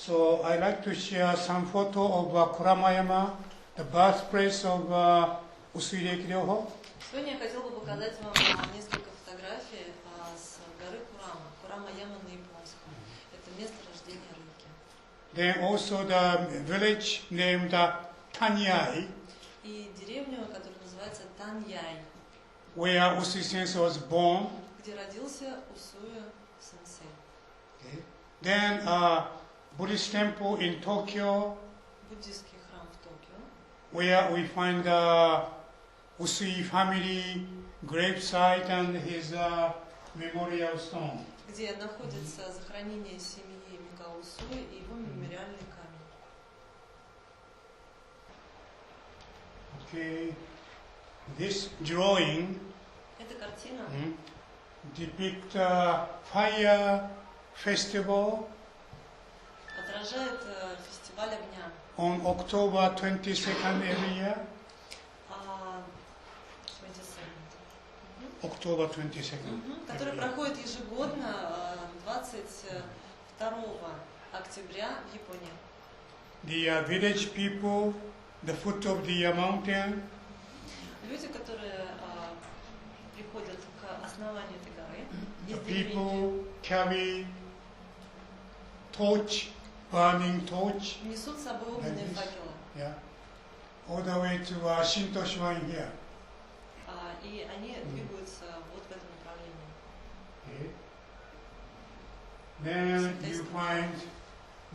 So I like to share some photo of Kurama, the birthplace of Usui Reki Ryoho. Сегодня я хотела бы показать вам несколько фотографий с горы Курама. Курама-яма на японском. Это место рождения Рейки. Then also the village named Tanyai, И деревню, которая называется Таньяй, where Usui Sensei was born. где родился Усуи сенсей. Okay. Then Buddhist temple in Tokyo, Буддийский храм в Токио, where we find the Usui family gravesite and his memorial stone. где находится захоронение семьи Микао Усуи и его мемориальный камень. Okay. This drawing Эта картина depicts fire festival отражает фестиваль огня. on October 22nd every year. 27. October 22nd. Который проходит ежегодно 22 октября в Японии. The village people, the foot of the mountain, Люди, которые приходят к основанию этой горы, the people carry torch, burning torch, несут с собой огненные факелы. yeah, all the way to Shinto shrine here. И они двигаются вот в этом направлении. Okay. Then you find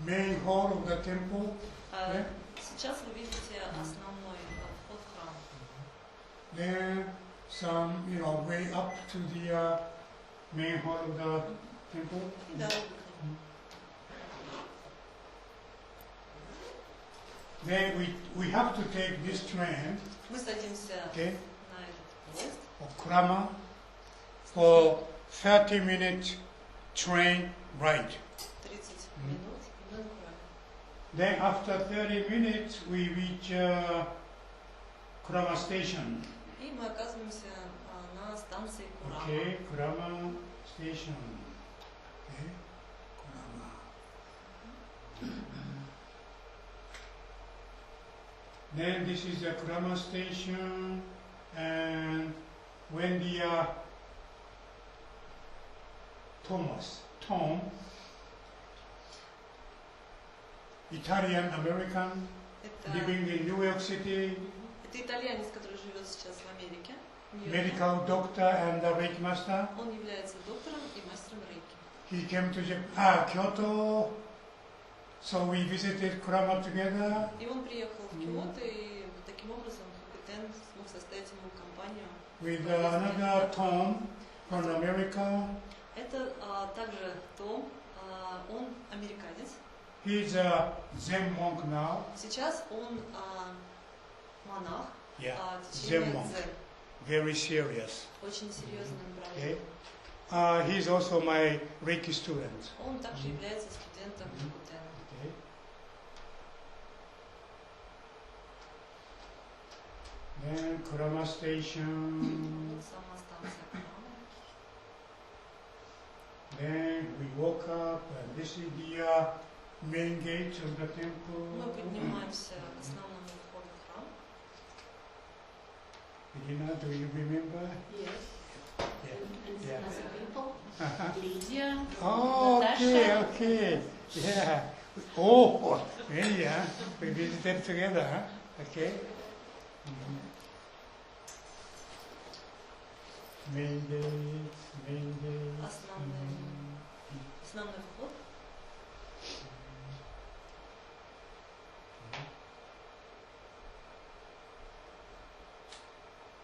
main hall of the temple. Yeah. Сейчас вы видите основной вход в храм. Then some, way up to the main hall of the temple. И дорогу к нему. Then we have to take this train, Мы садимся okay, на этот поезд. of Kурama for 30-minute train ride. 30 минут, и мы на Кураме. Then after 30 minutes we reach Kurama station. И мы оказываемся на станции Курама. Okay, Kurama station. Okay, Kurama. Then this is the Kurama station, and when the Tom, Italian American living in New York City, Это итальянец, который живет сейчас в Америке. medical doctor and a Reiki master. Он является доктором и мастером Рейки. He came to Kyoto, so we visited Kurama together. И он приехал в Киото, и вот таким образом Хокутен смог составить ему компанию. With another Tom from America. Это также Том, он американец. He's a Zen monk now. Сейчас он монах, Yeah, течение Zen monk. дзен. Very serious. Очень серьезное направление. Okay. He's also my Reiki student. Он также является студентом Хокутена. Okay. Then Kurama station. Вот сама станция Курама. Then we woke up, and this is the main gate of the temple. Мы поднимаемся к основному входу в храм. Regina, do you remember? Yes. Yeah. And Yeah. other people. Lydia. Oh, Natasha. okay. Yeah. Oh, yeah. We visited together, huh? Okay. Main gate, main gate. Основной вход.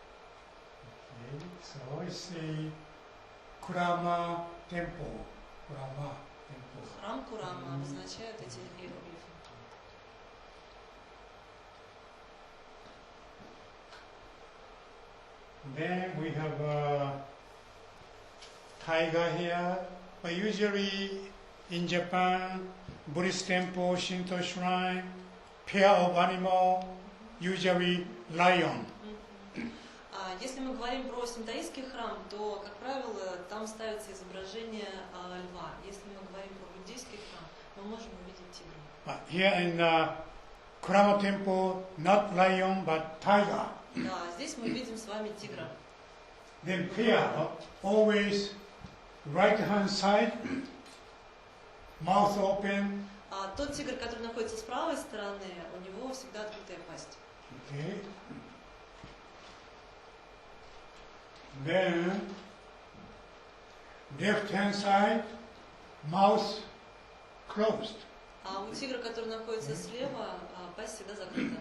Okay, so I say Kurama Temple. Kurama Temple. Храм Курама обозначает эти иероглифы. Then we have a tiger here. But usually in Japan, Buddhist temple, Shinto shrine, pair of animal, usually lion. Если мы говорим про синтоистский храм, то, как правило, там ставится изображение льва. Если мы говорим про буддийский храм, мы можем увидеть тигра. But here in Kurama temple, not lion but tiger. Да, здесь мы видим с вами тигра. Then pair, always right hand side, mouth open. А тот тигр, который находится с правой стороны, у него всегда открытая пасть. Okay. Then left hand side, mouth closed. А у тигра, который находится слева, пасть всегда закрыта.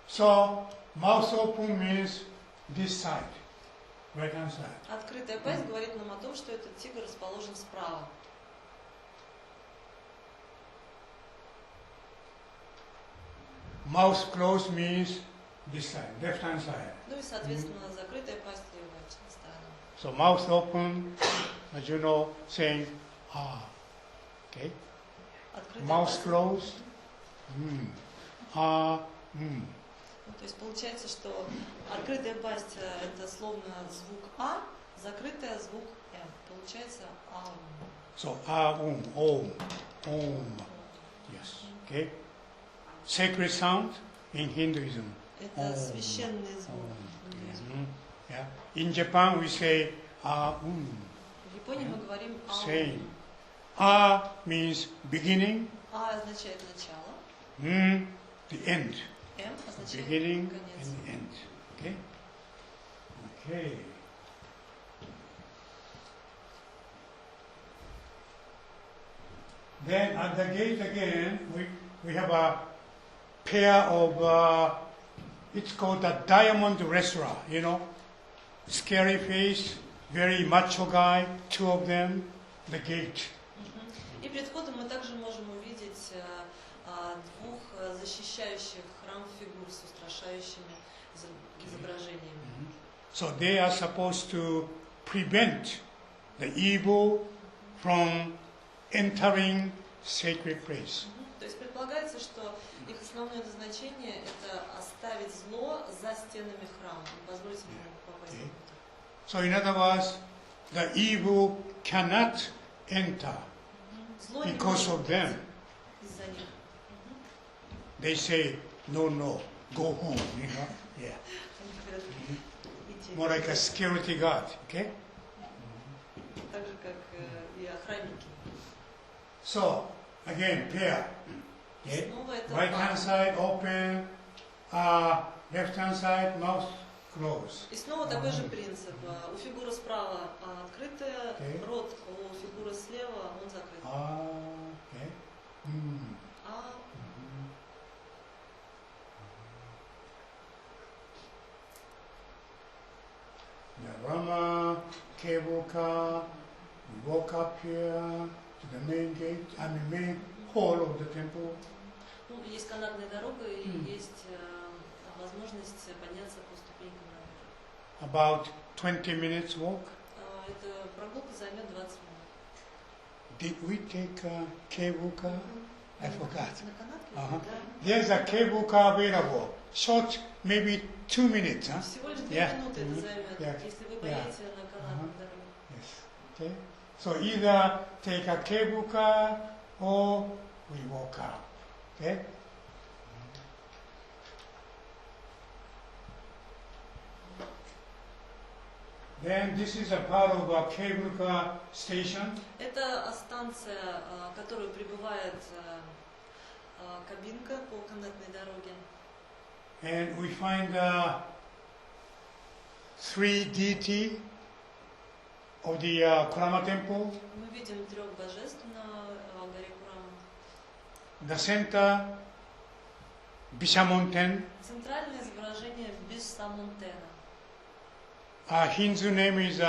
So mouth open means this side, right hand side. Открытая пасть говорит нам о том, что этот тигр расположен справа. Mouth closed means this side, left hand side. Ну и, соответственно, закрытая пасть левая сторона. So mouth open, as you know, saying ah. Okay. Открытая Mouth пасть. closed. Ah. Ну, то есть получается, что открытая пасть это словно звук А, закрытая звук М. Получается Аум. So om, om. Yes. Okay. Sacred sound in Hinduism. Это священный звук. Yeah. In Japan we say В Японии мы говорим Same. Аум. Means beginning. А означает начало. The end. М означает Beginning конец. and the end. Okay. Okay. Then at the gate again, we have a pair of, it's called the diamond wrestler, you know, scary face, very macho guy, two of them, the gate. И перед входом мы также можем увидеть двух защищающих храм фигур с устрашающими изображениями. So they are supposed to prevent the evil from entering sacred place. То есть предполагается, что их основное назначение это оставить зло за стенами храма, не позволить ему попасть внутрь. So in other words, the evil cannot enter Зло не because может of them. из-за них. They say, no, go home, you know. Yeah. Они говорят, идите. More like a security guard, okay? Так же, как и охранники. So, again, pair. Okay? Снова это Right hand пара. side open, left hand side mouth closed. И снова такой же принцип. У фигуры справа открытая, Okay. рот у фигуры слева он закрыт. Okay. А The Rama cable car, we walk up here to the main gate, main hall of the temple. ну, есть канатная дорога и есть возможность подняться по ступенькам наверх. About 20 minutes walk. Эта прогулка займет 20 минут. Did we take a cable car? I forgot. На канатке? Да. There's a cable car available. Short, maybe 2 minutes. Huh? Всего лишь 2 Yeah. минуты это займет, Yeah. если вы поедете на канатной дороге. Yes. Okay. So either take a cable car or we walk up. Okay. Then this is a part of a cable car station. Это станция, которую прибывает кабинка по канатной дороге. And we find 3 deity of the Kurama temple. Мы видим 3 божеств на горе Курама. The center, Bishamonten. Центральное изображение Бисамонтена. Hindu name is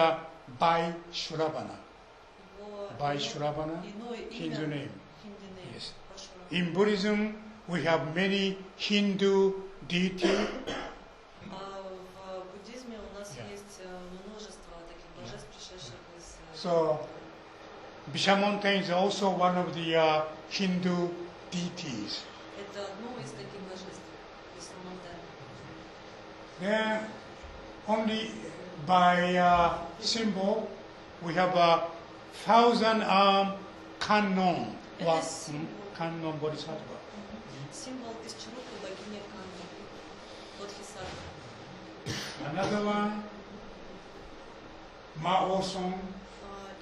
Bai Shravana. Его Bai Shravana, иное Hindu имя name. Hindu name. Yes. Пашурама. In Buddhism, we have many Hindu deities. В буддизме у нас Yeah. есть множество таких божеств, пришедших из... So, Bishamonten is also one of the Hindu deities. Это одно из таких божеств, Бисамонтена. Then, only by symbol, we have a Kurama temple. Kurama temple. Then, thousand-arm Kannon. Это символ. Kannon Bodhisattva. Символ тысячерукой богини Канны, Бодхисаттвы. Another one, Mao Song.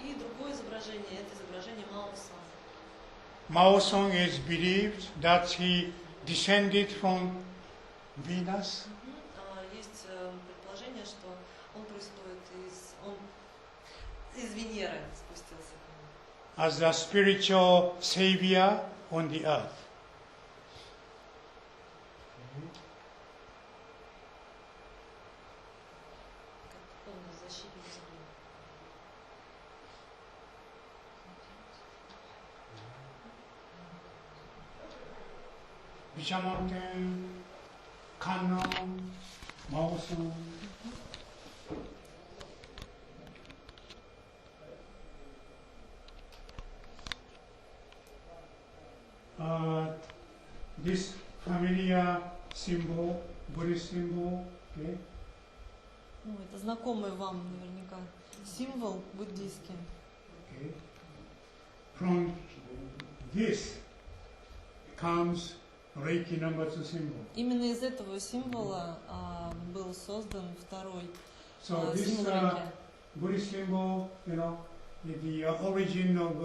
И другое изображение, это изображение Маоса. Mao Song is believed that he descended from Venus. Есть предположение, что он происходит из Венеры спустился. As a spiritual savior on the earth. Как полный защитник Земли. Bishamonten, Kannon, Mao Song. This familiar symbol, Buddhist symbol, okay? Ну, это знакомый вам наверняка символ буддийский. Okay. From this comes Reyki number 2 symbol. Именно из этого символа был создан второй So this символ Рейки. Buddhist symbol, you know, is the origin of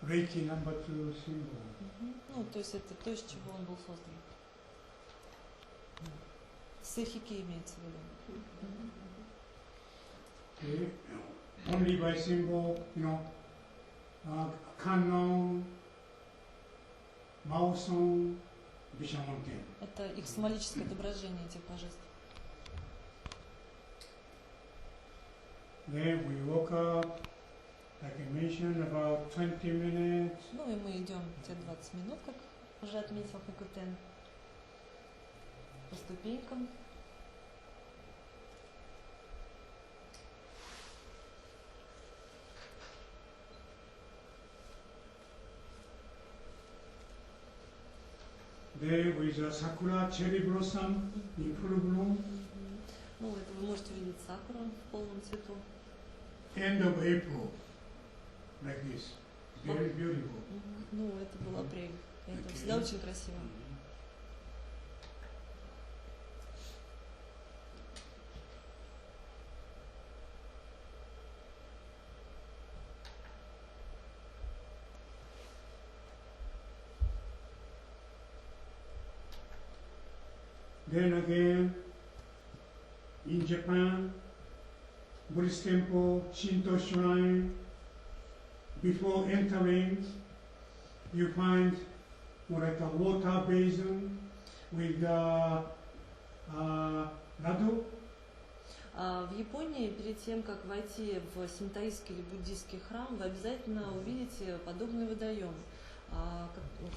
Reyki number 2 symbol. Ну, то есть это то, из чего он был создан. Сэхики имеется в виду. Okay. Only by symbol, you know, Kannon, Mao Song, Bishamonten. Это их символическое отображение этих божеств. Then we woke up, like I mentioned, about 20 minutes. Ну и мы идем те 20 минут, как уже отметил Хакутен, по ступенькам. There with a sakura cherry blossom in full bloom. Ну, это вы можете увидеть сакуру в полном цвету. End of April, like this. Very beautiful. Ну, это был апрель. Это Okay. всегда очень красиво. Then again, in Japan, Buddhist temple, Shinto shrine, before entering, you find more like a water basin with laddu. В Японии, перед тем, как войти в синтоистский или буддийский храм, вы обязательно увидите подобный водоем,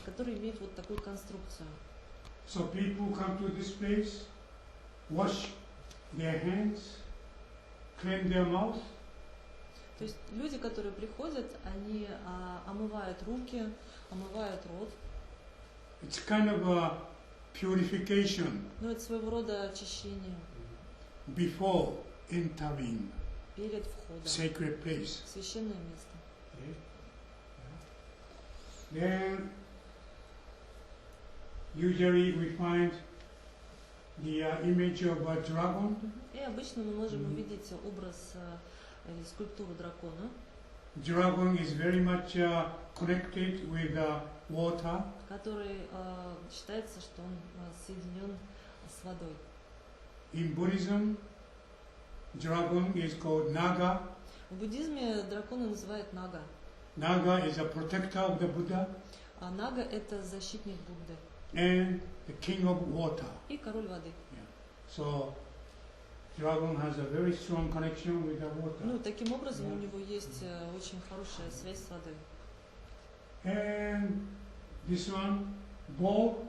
который имеет вот такую конструкцию. So people come to this place, wash their hands, clean their mouth, То есть люди, которые приходят, они омывают руки, омывают рот. it's kind of a purification Ну, это своего рода очищение before entering перед входом sacred place. в священное место. Okay. Then usually we find the image of a dragon. И обычно мы можем увидеть образ или скульптуру дракона, Dragon is very much connected with water. который считается, что он соединен с водой. In Buddhism, dragon is called Naga. В буддизме дракона называют Нага. Naga is a protector of the Buddha А Нага — это защитник Будды and the king of water. и король воды. So, dragon has a very strong connection with the water. Ну, таким образом, у него есть очень хорошая связь с водой. And this one, ball.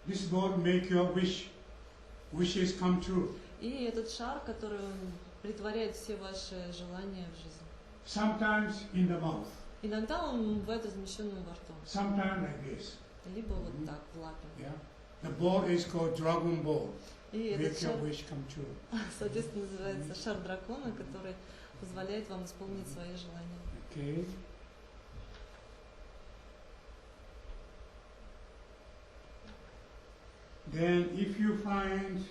This ball make your wishes come true. И этот шар, который притворяет все ваши желания в жизнь. Sometimes in the mouth, Иногда он бывает размещенным во рту, sometimes like this. либо вот так, в лапе. Yeah. The ball is called dragon ball. И этот Make your шар, wish come true. соответственно, называется шар дракона, который позволяет вам исполнить свои желания. Okay. Then if you find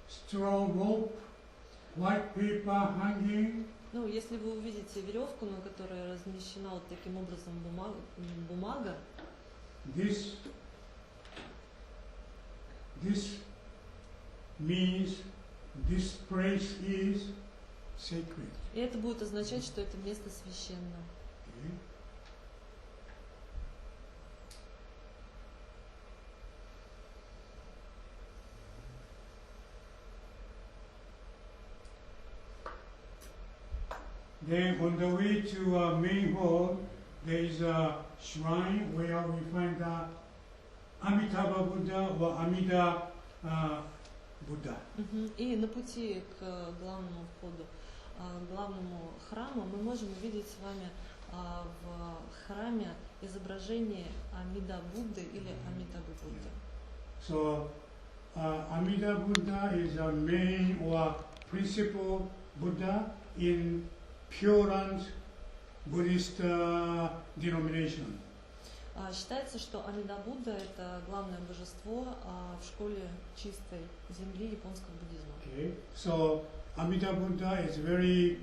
strong rope, white paper hanging, Ну, если вы увидите веревку, на которой размещена вот таким образом бумага, this means this place is sacred. и это будет означать, что это место священно. Okay. Then on the way to main hall, there is a shrine where we find the Amitabha Buddha or Amida Buddha. И на пути к главному входу, к главному храму, мы можем увидеть с вами в храме изображение Амида Будды или Амитабы Будды. So Amida Buddha is a main or principal Buddha in Pure Land Buddhist denomination. Считается, что Амида Будда – это главное божество в школе чистой земли японского буддизма. Okay. So Amida Buddha is very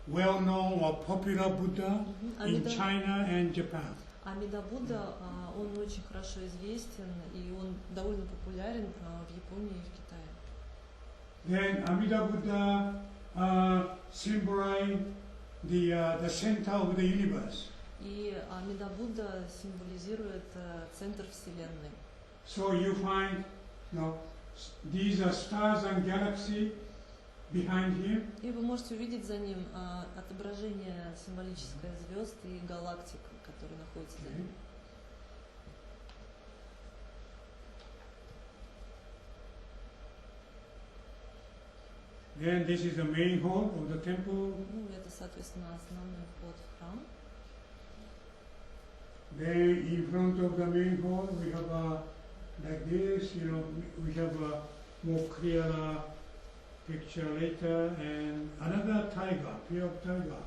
well known or popular Buddha in China and Japan. Амида Будда, он очень хорошо известен и он довольно популярен в Японии и в Китае. Then Amida Buddha symbolize the center of the universe. И Амида Будда символизирует центр Вселенной. So you find, these are stars and galaxy behind him. И вы можете увидеть за ним отображение символическое звезд и галактик, которые находятся за ним. Then this is the main hall of the temple. Ну, это, соответственно, основной вход в храм. Then in front of the main hall we have like this, we have a more clearer picture later, and another tiger, pair of tiger.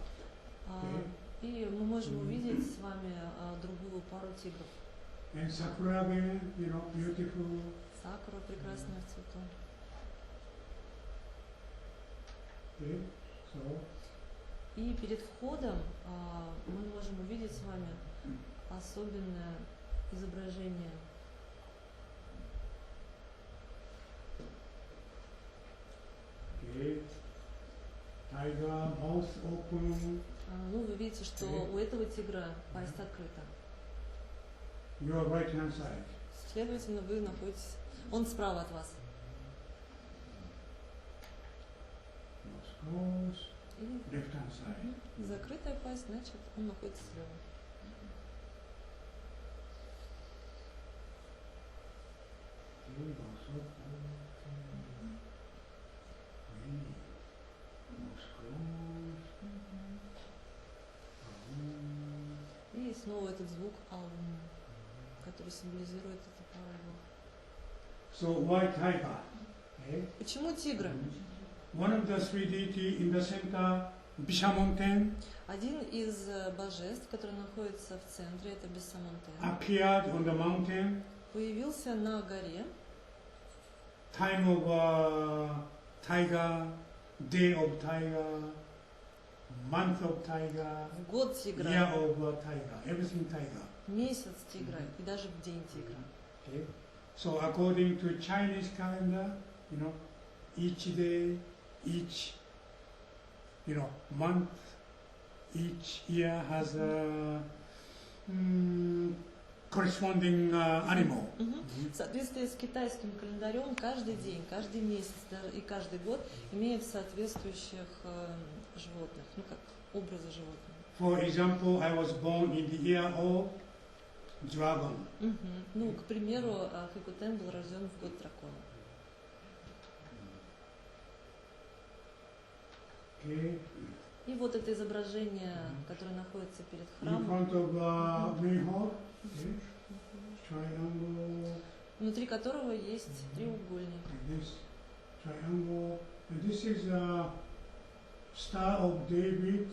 И мы можем увидеть с вами другую пару тигров. And sakura again, beautiful. Сакура прекрасная в цвету. Okay, so. И перед входом мы можем увидеть с вами особенное изображение. Okay. Tiger, mouth open. Ну, вы видите, что у этого тигра пасть открыта. Your right hand side. Следовательно, вы находитесь... Он справа от вас. Close. И Left hand side. закрытая пасть, значит, он находится слева. И снова этот звук аум, который символизирует это пару. So why tiger? Okay. Почему тигры? One of the three deity in the center, Bisha mountain, Один из божеств, который находится в центре, это Бисамонтен, appeared on the mountain. появился на горе. Time of tiger, day of tiger, month of tiger, Год тигра, year of tiger, everything tiger. месяц тигра и даже в день тигра. Okay. So according to Chinese calendar, each day, each month, each year has a corresponding animal. В соответствии с китайским календарем каждый день, каждый месяц и каждый год имеет соответствующих животных, как образы животных. For example, I was born in the year of dragon. Ну, к примеру, Хикутен был рожден в год дракона. Okay. И вот это изображение, которое находится перед In храмом, front of main hall, okay. Triangle, внутри которого есть треугольник. like this triangle. And this is Star of David,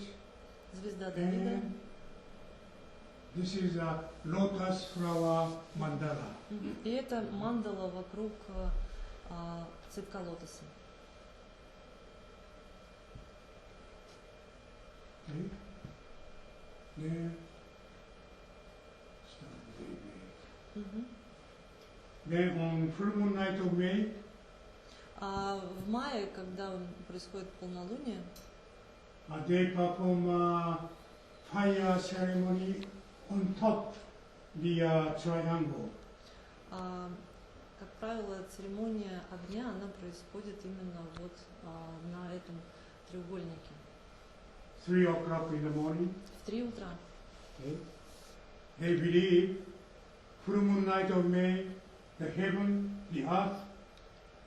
звезда Давида. and this is a lotus flower mandala. И это мандала вокруг цветка лотоса. Okay. Then Star of David. Мгм. Then on full moon night of May, А в мае, когда происходит полнолуние, they perform a fire ceremony on top the triangle. как правило, церемония огня, она происходит именно вот на этом треугольнике. 3 o'clock in the morning. В 3 утра. Okay. They believe full moon night of May, the heaven, the earth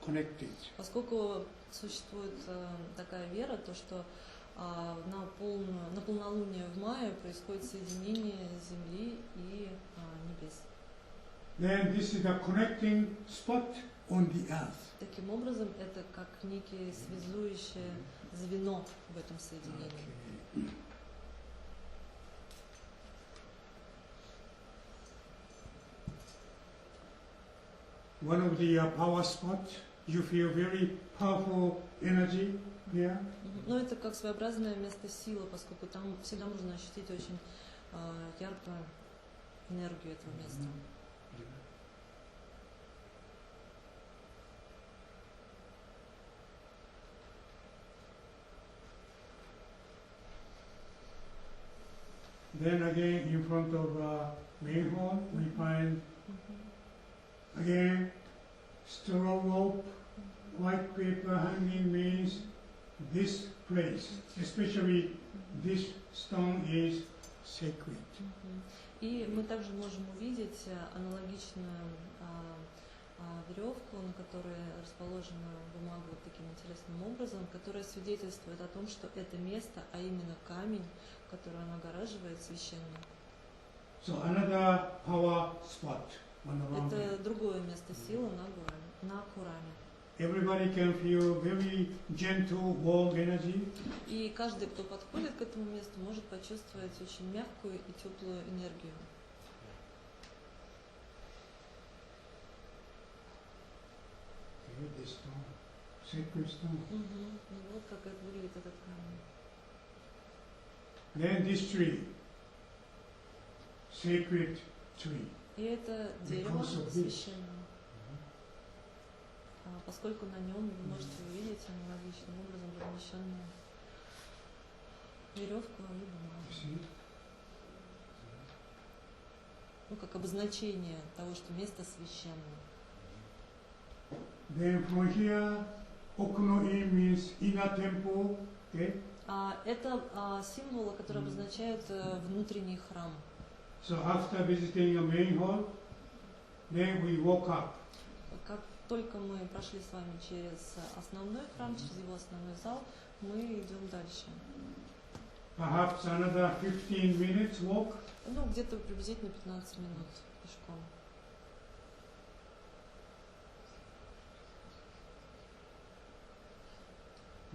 connected. Поскольку существует такая вера, то что на полнолуние в мае происходит соединение Земли и небес. Then this is the connecting spot on the earth. Таким образом, это как некое связующее звено в этом соединении. Okay. One of the power spots, you feel very powerful energy there. Но это как своеобразное место силы, поскольку там всегда можно ощутить очень яркую энергию этого места. Then again, in front of main hall, we find again straw rope, white paper hanging means this place, especially this stone is sacred. И мы также можем увидеть аналогичную веревку, на которой расположена бумага вот таким интересным образом, которая свидетельствует о том, что это место, а именно камень, который он огораживает, священный. So another power spot on the mountain. Это другое место силы на Кураме. Everybody can feel very gentle, warm energy. И каждый, кто подходит к этому месту, может почувствовать очень мягкую и теплую энергию. Okay, this stone, sacred stone. И вот как это выглядит этот камень. Then this tree, sacred tree. И это дерево Because of this. священное. Поскольку на нем вы можете увидеть аналогичным образом размещенную веревку и бумагу. Ну, как обозначение того, что место священное. Then from here, Okuno-in means inner temple. Okay? Это символы, которые обозначают внутренний храм. So after visiting a main hall, then we walk up. Как только мы прошли с вами через основной храм, через его основной зал, мы идем дальше. Perhaps another 15 minutes walk. Ну, где-то приблизительно 15 минут пешком.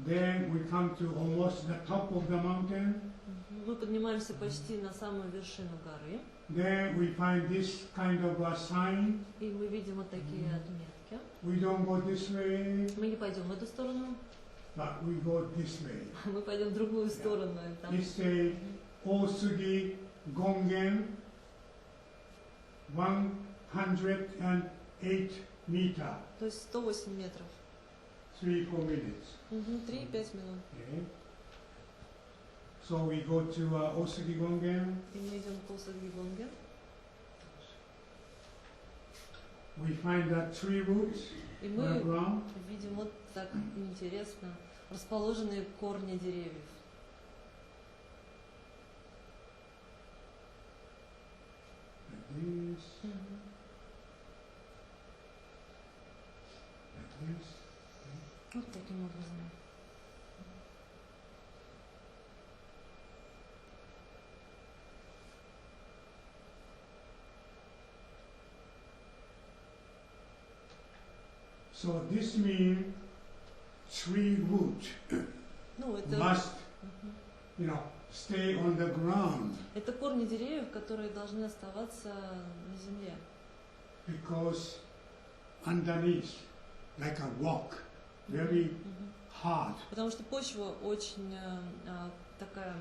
Then we come to almost the top of the mountain. Мы поднимаемся почти на самую вершину горы. Then we find this kind of a sign. И мы видим вот такие отметки. We don't go this way, Мы не пойдем в эту сторону, but we go this way. мы пойдем в другую сторону. И там It say Osugi Gongen 108 meter, то есть 108 метров. 3-4 minutes. 3-5 минут. Okay. So we go to Osugi Gongen. И мы идем к Усуи Гонге. We find that tree roots И on the мы ground. видим вот так интересно расположенные корни деревьев. Like this, like this. Вот таким образом. So this means tree root. Ну, это, must, stay on the ground это корни деревьев, которые должны оставаться на земле. because underneath, like a rock, very hard. Потому что почва очень такая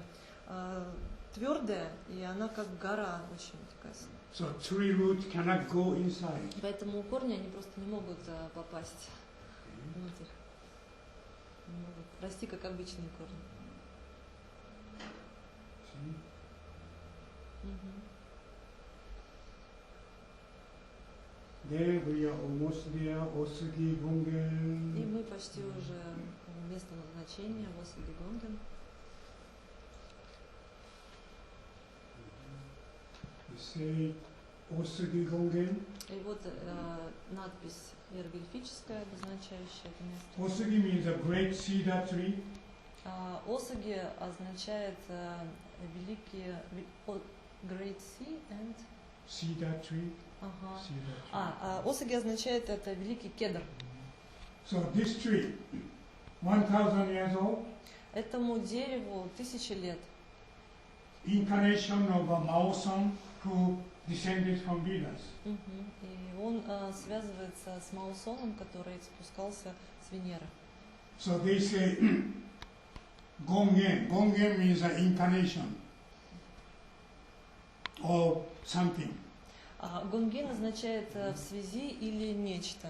твердая, и она как гора очень такая. So tree root cannot go inside. Поэтому корни, они просто не могут попасть внутрь. Не могут расти, как обычные корни. See? There we are almost there, Osugi И Gongen. мы почти уже у места назначения, в Усуи Гонген. You say Osugi Gongen. И вот надпись иероглифическая, обозначающая это место. Osugi means a great cedar tree. Осуги означает великий Great Sea and Cedar tree. ага. Cedar tree. Осуги означает это великий кедр. So this tree, 1,000 years old, Этому дереву 1000 лет. incarnation of a Maoson who descended from Venus. И он связывается с Маусоном, который спускался с Венеры. So they say Gongen. Gongen means an incarnation or something. Гонген означает в связи или нечто.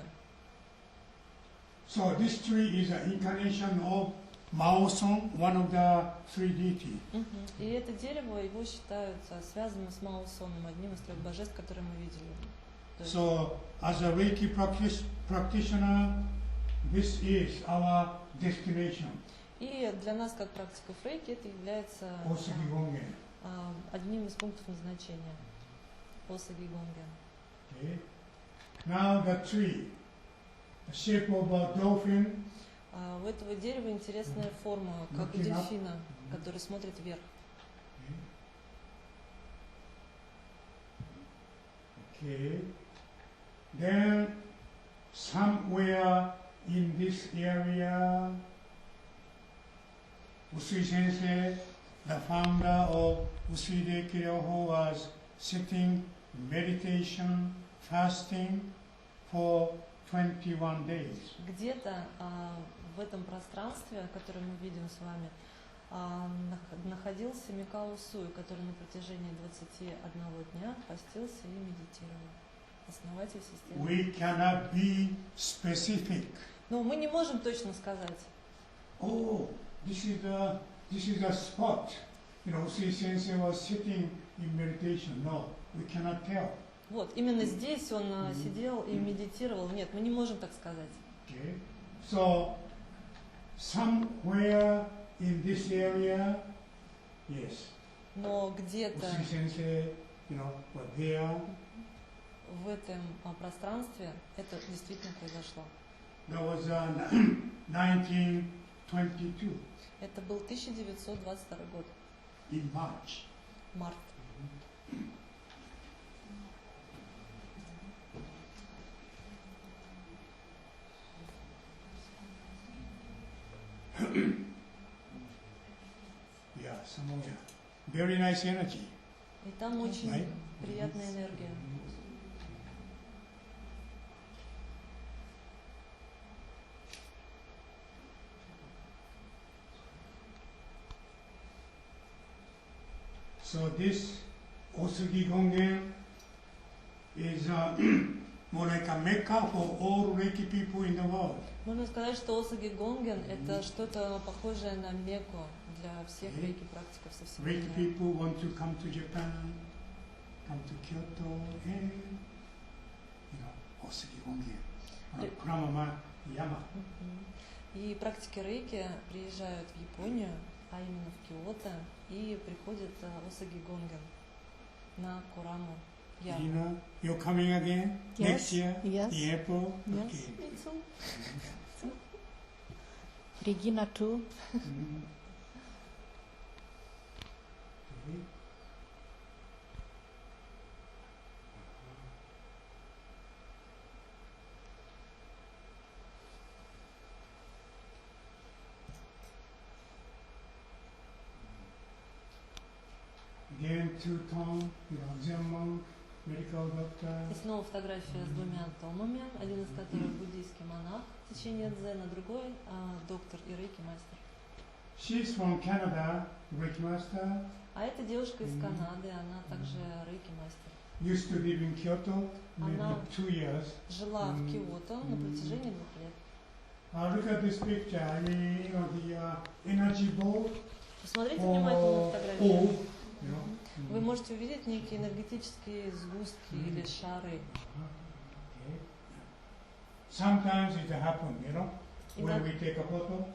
So this tree is an incarnation of Maoson, one of the three deities. И это дерево, его считают связанным с Маусоном, одним из трех божеств, которые мы видели. So as a Reiki practitioner, this is our destination. И для нас, как практиков Рейки, это является Osugi Gongen. одним из пунктов назначения. Осуги Гонген. Okay. Now the tree, the shape of a dolphin. У этого дерева интересная форма, как у дельфина, который смотрит вверх. Okay. Then somewhere in this area, Usui Sensei, the founder of Usui Ryoho, was sitting, meditation, fasting for 21 days. Где-то в этом пространстве, которое мы видим с вами, находился Микао Усуи, который на протяжении 21 дня постился и медитировал. Основатель системы. We cannot be specific. Но мы не можем точно сказать. Oh, this is a spot. Usui Sensei was sitting in meditation. No, we cannot tell. Вот, именно здесь он сидел и медитировал. Нет, мы не можем так сказать. Okay. So, somewhere in this area, yes. Но где-то Usui Sensei, were there. в этом пространстве это действительно произошло. That was 1922 Это был 1922 год, in March. март. Yeah, somewhere. Very nice energy. И там очень Right? приятная энергия. So this Osugi Gongen is more like a mecca for all Reiki people in the world. Можно сказать, что Осуги Гонген это что-то похожее на Мекку для всех рейки практиков со всего Reiki мира. people want to come to Japan, come to Kyoto, and Osugi Gongen, Kurama Yama. И практики рейки приезжают в Японию, а именно в Киото, и приходят Осуги Гонген на Кураму. Dina, you're coming again next year Yes. in April. Yes. Okay. Regina too. Mhm. Okay. Again, two-tone, Zen monk, medical doctor. И снова фотография с двумя томами, один из которых буддийский монах в течение дзена, другой доктор и рейки мастер. She's from Canada, Reiki Master. А эта девушка из Канады, она также рейки мастер. Used to live in Kyoto, maybe Она 2 years. жила в Киото на протяжении 2 лет. Look at this picture. I mean, the energy ball. Посмотрите внимательно на фотографию. Ball, Вы можете увидеть некие энергетические сгустки или шары. Okay. Sometimes it happens, when we take a photo.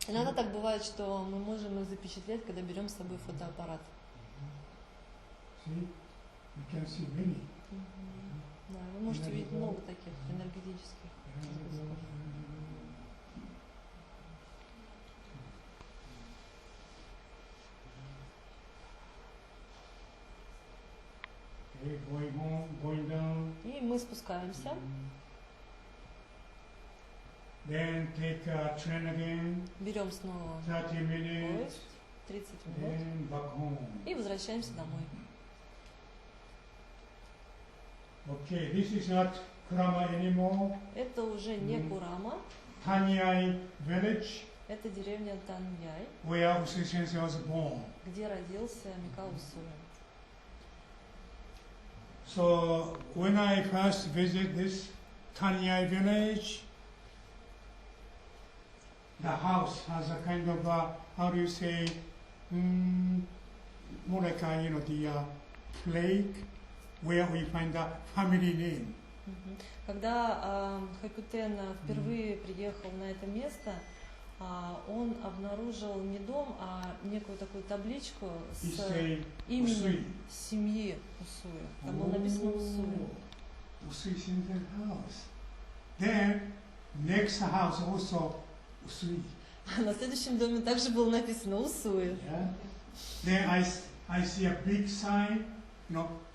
Иногда так бывает, что мы можем их запечатлеть, когда берем с собой фотоаппарат. See, you can see many. Да, вы можете увидеть много таких энергетических сгустков. Okay, going home, going down. И мы спускаемся. Then take a train again. Берем снова 30 minutes. поезд, 30 минут. Then back home. И возвращаемся домой. Okay, this is not Kurama anymore. Это уже не Курама, Tanyai village, это деревня Таньяй, where Usui Sensei was born. где родился Микао Усуи. So when I first visit this Tanyai village, the house has a kind of how do you say, more like the plaque where we find the family name. Когда Хайкутен впервые приехал на это место, он обнаружил не дом, а некую такую табличку с именем семьи Усуи. Там было написано Усуи. Usui Sensei house. Then next house also Usui. На следующем доме также было написано Усуи. Yeah. Then I see a big sign,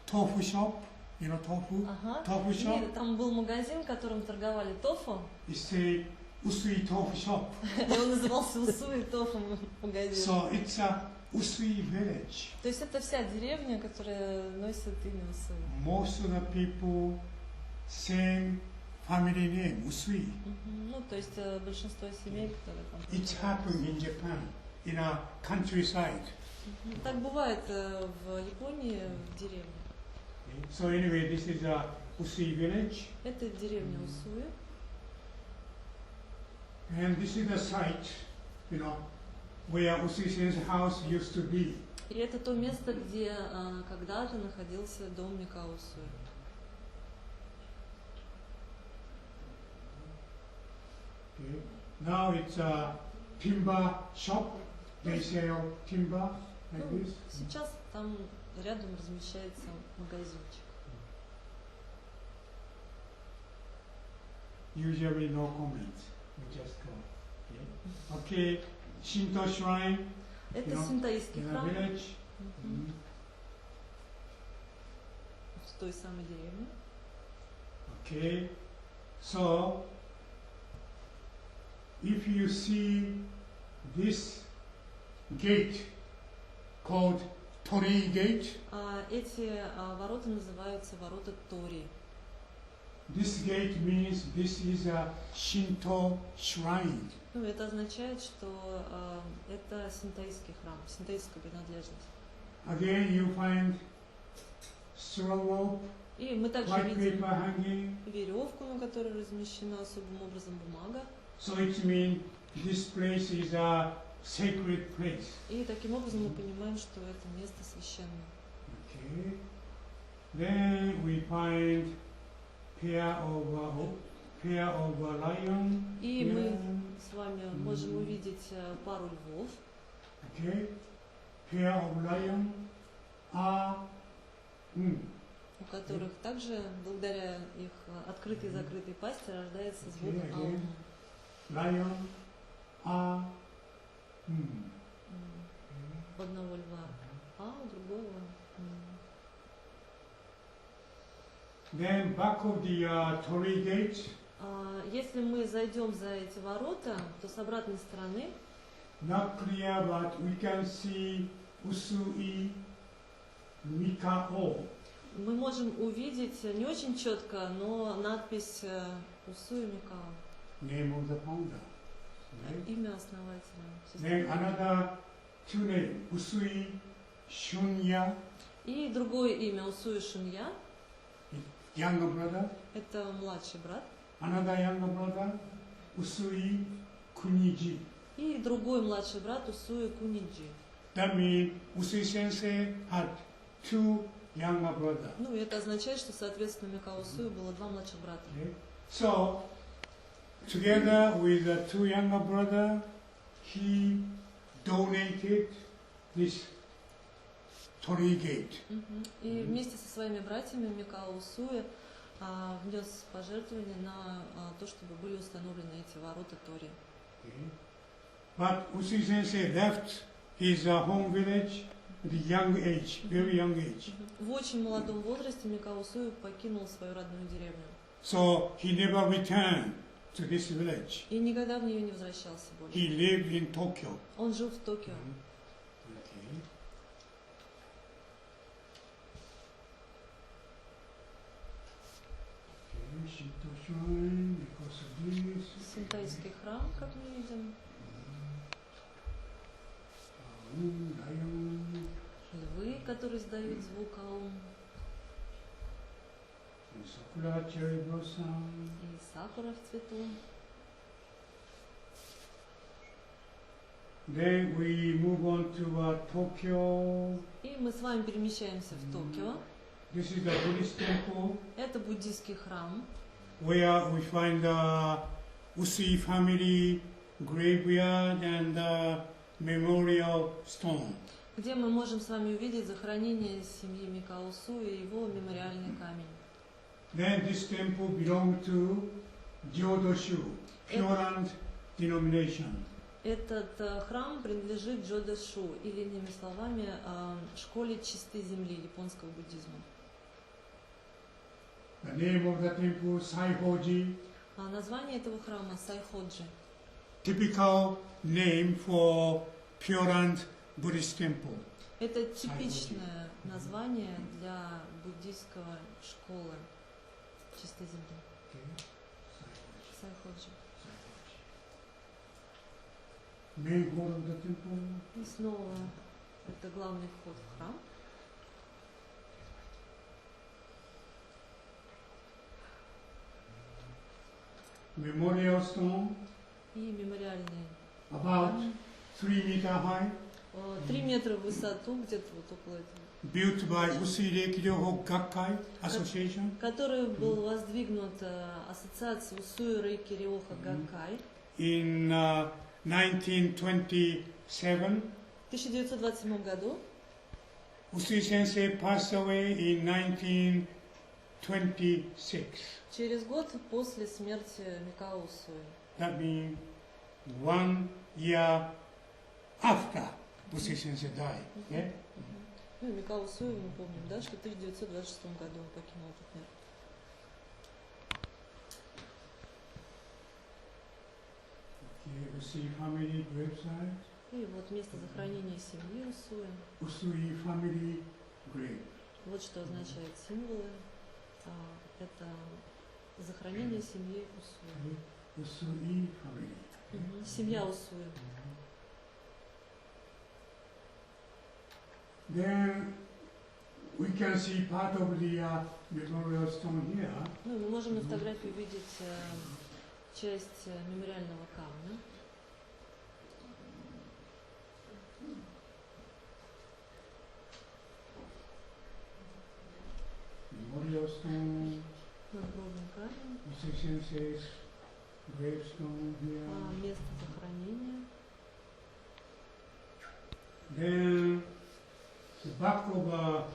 tofu shop, tofu, Ага. tofu shop. И там был магазин, в котором торговали тофу. It say Usui tofu shop. И он назывался Усуи тофу магазин. So it's a Usui village. То есть это вся деревня, которая носит имя Усуи. Most of the people same family name Usui. Ну, то есть большинство семей, которые там... It happened in Japan, in a countryside. Так бывает в Японии, в деревне. So anyway, this is a Usui village. Это деревня Усуи. And this is the site, where Usui Sensei's house used to be. И это то место, где когда-то находился дом Микао Усуи. Okay. Now it's a timber shop. They sell timber like this. Сейчас там рядом размещается магазинчик. Usually no comments. We just go. Okay. Shinto shrine. Это синтоистский In a храм village. в той самой деревне. Okay. So if you see this gate called Tori Gate, Эти ворота называются ворота Тори. this gate means this is a Shinto shrine. Ну, это означает, что это синтоистский храм, синтоистская принадлежность. Again, you find straw rope, И мы также white видим paper hanging. веревку, на которой размещена особым образом бумага. So it means this place is a sacred place. И таким образом мы понимаем, что это место священное. Okay. Then we find pair of lion. И here. мы с вами можем увидеть пару львов. Okay. Pair of lion. У которых также, благодаря их открытой и закрытой пасти, рождается звук Okay, аум. Lion. У одного льва а, у другого Then back of the Tori gate. Если мы зайдем за эти ворота, то с обратной стороны Not clear, but we can see Usui Mikao. Мы можем увидеть не очень четко, но надпись Усуи Микао. Name of the founder. Right? Имя основателя. Then another two names, Usui Shunya, И другое имя Усуи Шунья. younger brother. Это младший брат. Another younger brother, Usui Kuniji. И другой младший брат Усуи Куниджи. That means Usui Sensei had two younger brothers. Ну и это означает, что соответственно Микао Усуи было два младших брата. Okay? So, together with the two younger brothers, he donated this Torii Gate. И вместе со своими братьями Микао Усуи внес пожертвования на то, чтобы были установлены эти ворота Тори. Okay. But Usui Sensei left his home village at a young age, very young age. В очень молодом возрасте Микао Усуи покинул свою родную деревню. So he never returned to this village. И никогда в нее не возвращался больше. He lived in Tokyo. Он жил в Токио. Okay. Okay, Shinto shrine, because of this. Синтайский храм, как мы видим. Lion, Львы, которые издают звук аум. Sakura cherry blossom. И сакура в цвету. Then we move on to Tokyo. И мы с вами перемещаемся в Токио. This is the Buddhist temple Это буддийский храм, where we find the Usui family graveyard and the memorial stone. где мы можем с вами увидеть захоронение семьи Микао Усуи и его мемориальный камень. Then this temple belonged to Gyodoshu, Pure Land denomination. Этот храм принадлежит Джодэшу, или иными словами, школе чистой земли японского буддизма. The name of the temple, Saihoji, Название этого храма Сайходжи. typical name for Pure Land Buddhist temple. Это типичное название для буддийского школы чистой земли. Okay. Сайходжи. Main hall of the temple. И снова это главный вход в храм. Memorial stone, И мемориальный about камень. 3 meter high, 3 метра в высоту, где-то вот около этого. built by Usui Reki Ryoho Gakkai Association Который был воздвигнут ассоциацией Усуи Рейки Рёха Гаккай in 1927. в 1927 году. Usui Sensei passed away in 1926. Через год после смерти Микао Усуи. That means 1 year after Usui Sensei died. Yeah? Ну, Микао Усуи, мы помним, да, что в 1926 году он покинул этот мир. Okay, Usui family gravesite. И вот место захоронения семьи Усуи. Usui family grave. Вот что означает символы. Это захоронение семьи Усуи. Okay. Usui family. Семья Усуи. Then we can see part of the memorial stone here. Ну, и мы можем на фотографии увидеть часть мемориального камня. Memorial stone, Надгробный камень. Usui Sensei's gravestone here. Место захоронения. Then the back of a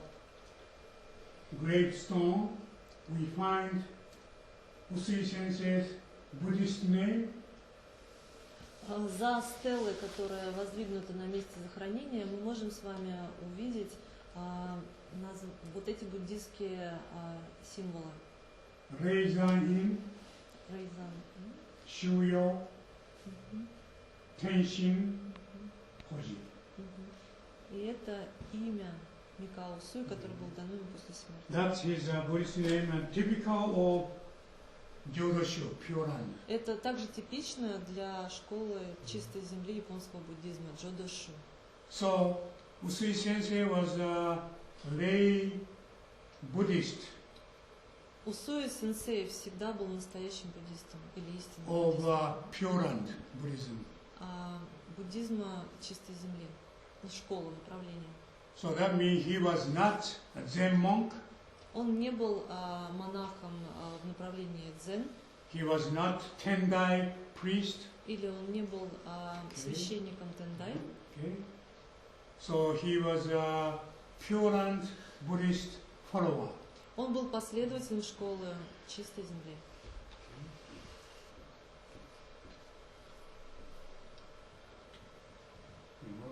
gravestone, we find Usui Sensei's Buddhist name. За стелой, которая воздвигнута на месте захоронения, мы можем с вами увидеть вот эти буддийские символы. Reizan-in, Рейзан. Shuyo, Tenshin, Hoji. И это имя Микао Усуи, которое было дано ему после смерти. That's his Buddhist name and typical of Jodoshu, Pure Land. Это также типично для школы чистой земли японского буддизма, Джодошу. So, Usui Sensei was a lay Buddhist Усуи сенсей всегда был настоящим буддистом или истинным of буддистом. Pure Land Buddhism. Буддизма чистой земли, школа, направления. So that means he was not a Zen monk, Он не был монахом в направлении дзен, he was not Tendai priest. или он не был священником тендай. Okay. So he was a Pure Land Buddhist follower. Он был последователем школы чистой земли.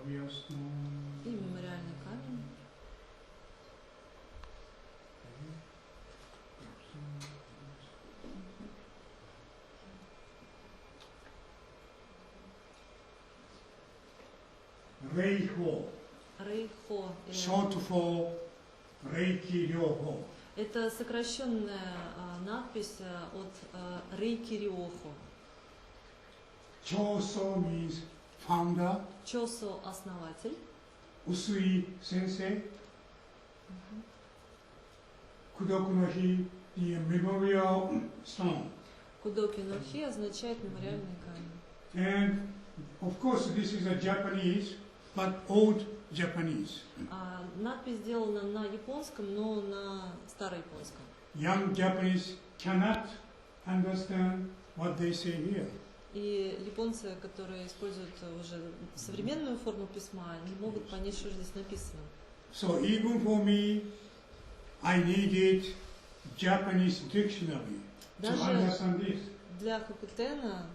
И мемориальный камень. Reiho, Рейхо. short for Reiki Ryoho. Это сокращенная надпись от Рейки Риохо. Choso means founder, Чосо – основатель. Usui Sensei, Kudoku no Hi, the memorial stone. Кудоки но Хи означает мемориальный камень. And of course this is a Japanese, but old Japanese. Надпись сделана на японском, но на старояпонском. Young Japanese cannot understand what they say here. И японцы, которые используют уже современную форму письма, не могут понять, что здесь написано. So even for me, I needed Japanese dictionary to Даже understand this. для Хокутена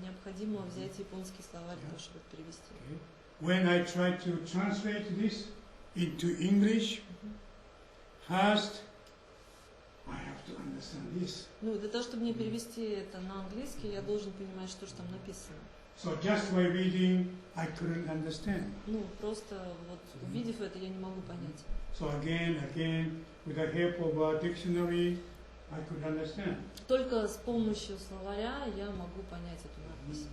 необходимо взять японский словарь, для того, чтобы перевести. When I tried to translate this into English, first I have to understand this. Ну, для того, чтобы мне перевести это на английский, я должен понимать, что же там написано. So just by reading, I couldn't understand. Ну, просто вот увидев это, я не могу понять. So again, with the help of a dictionary, I could understand. Только с помощью словаря я могу понять эту надпись.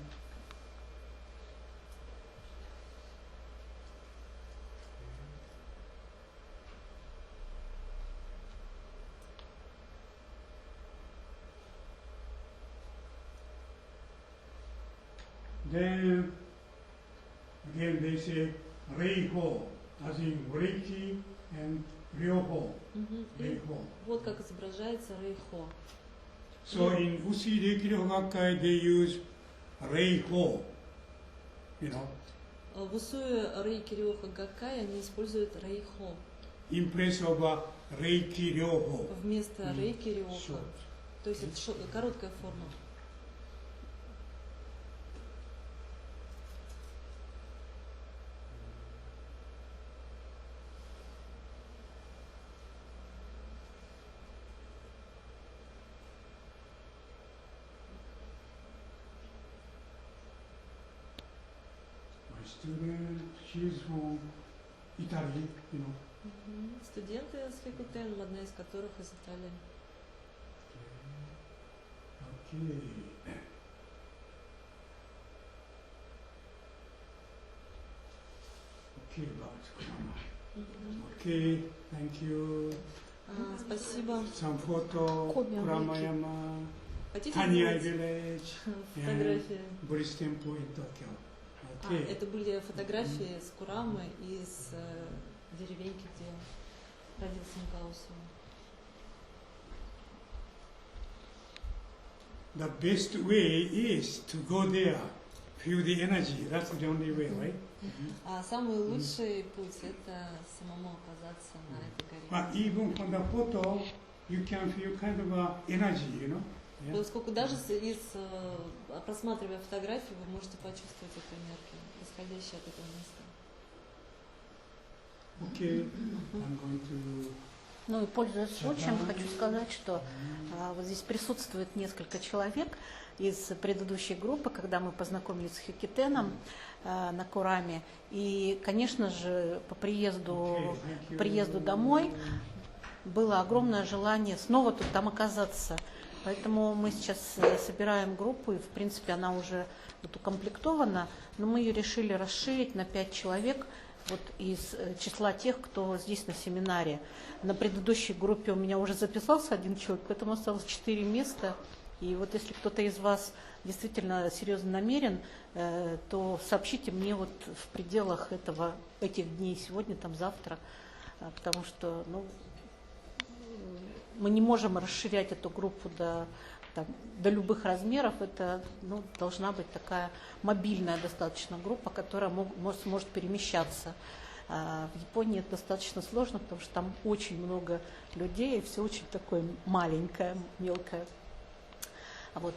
Then again they say Reiho, as in Reiki and Ryoho. И Reiho. вот как изображается Рейхо. So in Usui Reiki Ryogakai they use Reiho, you know, В Усуи Рейки Рёха Гаккай они используют Рейхо in place of a Reiki Ryoho. вместо Рейки Рёха. Short. То есть это короткая форма. My student, she's from Italy, you know. Студенты с Хикутен, одна из которых из Италии. Okay. Okay, about Kurama. Okay, thank you. Спасибо. Some photo, Kuramayama, Хотите Tanyai сделать village, фотографии? Buddhist temple in Tokyo. Okay. Это были фотографии с Курамы и с деревеньки, где родился Микао Усуи. The best way is to go there, feel the energy. That's the only way, right? Самый лучший путь – это самому оказаться на этой горе. But even from the photo, you can feel kind of a energy, you know. Yeah? Поскольку даже просматривая фотографии, вы можете почувствовать эту энергию, исходящую от этого места. Okay, I'm going to. Ну и пользуясь случаем, хочу сказать, что вот здесь присутствует несколько человек, из предыдущей группы, когда мы познакомились с Хикитеном на Кураме. И, конечно же, по приезду домой было огромное желание снова там оказаться. Поэтому мы сейчас собираем группу, и, в принципе, она уже укомплектована, но мы ее решили расширить на 5 человек из числа тех, кто здесь на семинаре. На предыдущей группе у меня уже записался 1 человек, поэтому осталось 4 места. И если кто-то из вас действительно серьезно намерен, то сообщите мне в пределах этих дней, сегодня, завтра, потому что мы не можем расширять эту группу до любых размеров. Это должна быть такая мобильная достаточно группа, которая сможет перемещаться. В Японии это достаточно сложно, потому что там очень много людей, и все очень такое маленькое, мелкое.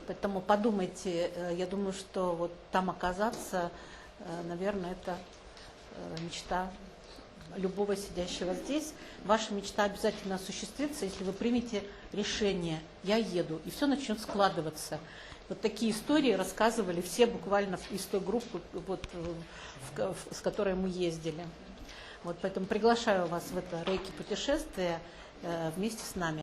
Поэтому подумайте, я думаю, что там оказаться, наверное, это мечта любого сидящего здесь. Ваша мечта обязательно осуществится, если вы примете решение «я еду», и все начнет складываться. Такие истории рассказывали все буквально из той группы, с которой мы ездили. Поэтому приглашаю вас в это рейки-путешествие вместе с нами.